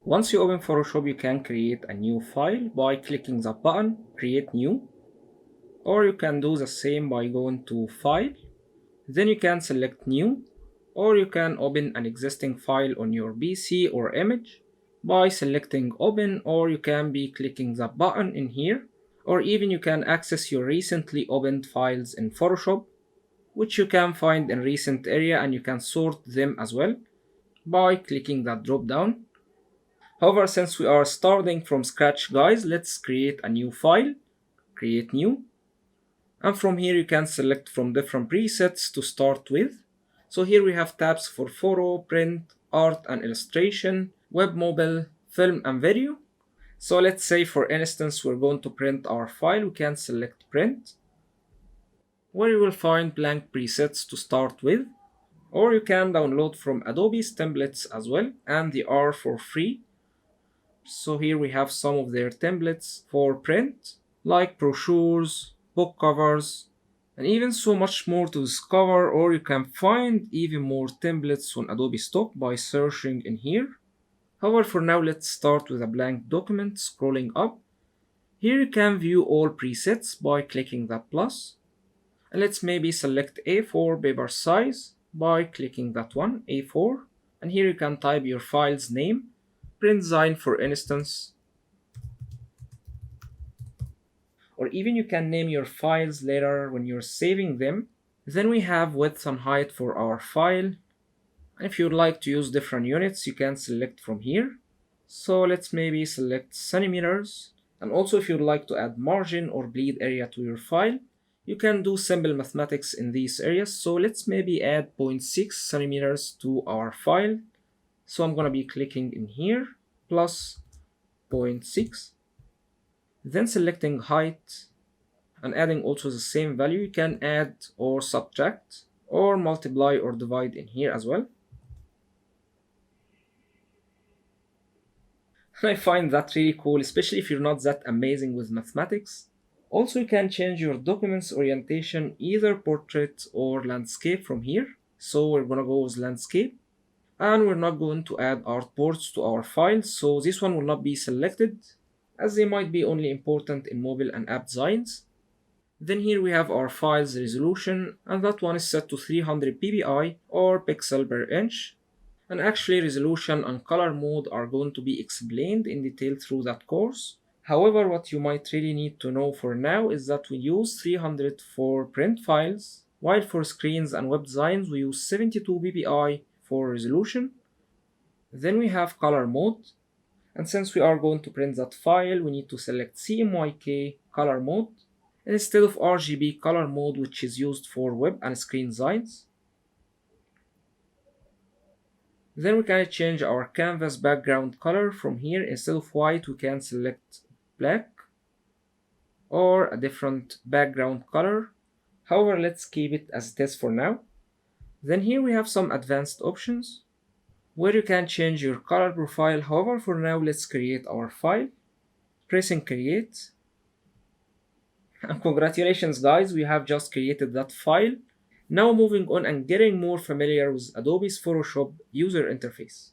Once you open Photoshop, you can create a new file by clicking the button Create New, or you can do the same by going to File, then you can select New, or you can open an existing file on your PC or image by selecting Open, or you can be clicking the button in here, or even you can access your recently opened files in Photoshop, which you can find in Recent area, and you can sort them as well by clicking that drop down. However, since we are starting from scratch, guys, let's create a new file, Create New, and from here you can select from different presets to start with. So here we have tabs for photo, print, art and illustration, web, mobile, film and video. So let's say for instance we're going to print our file, we can select print, where you will find blank presets to start with, or you can download from Adobe's templates as well, and they are for free. So here we have some of their templates for print, like brochures, book covers, and even so much more to discover, or you can find even more templates on Adobe Stock by searching in here. However, for now let's start with a blank document. Scrolling up, here you can view all presets by clicking that plus, and let's maybe select A4 paper size by clicking that one, A4, and here you can type your file's name, print design for instance, or even you can name your files later when you're saving them. Then we have width and height for our file, and if you'd like to use different units you can select from here. So let's maybe select centimeters, and also if you'd like to add margin or bleed area to your file, you can do simple mathematics in these areas. So let's maybe add 0.6 centimeters to our file. So I'm gonna be clicking in here, plus 0.6, then selecting height and adding also the same value. You can add or subtract or multiply or divide in here as well. And I find that really cool, especially if you're not that amazing with mathematics. Also, you can change your document's orientation, either portrait or landscape from here. So we're gonna go with landscape. And we're not going to add artboards to our files, so this one will not be selected, as they might be only important in mobile and app designs. Then here we have our file's resolution, and that one is set to 300 ppi or pixel per inch. And actually resolution and color mode are going to be explained in detail through that course. However, what you might really need to know for now is that we use 300 for print files, while for screens and web designs we use 72 ppi for resolution. Then we have color mode, and since we are going to print that file we need to select CMYK color mode instead of RGB color mode, which is used for web and screen designs. Then we can change our canvas background color. From here, instead of white we can select black or a different background color. However, let's keep it as it is for now. Then here we have some advanced options where you can change your color profile. However, for now let's create our file, pressing create, and congratulations guys, we have just created that file. Now moving on and getting more familiar with Adobe's Photoshop user interface.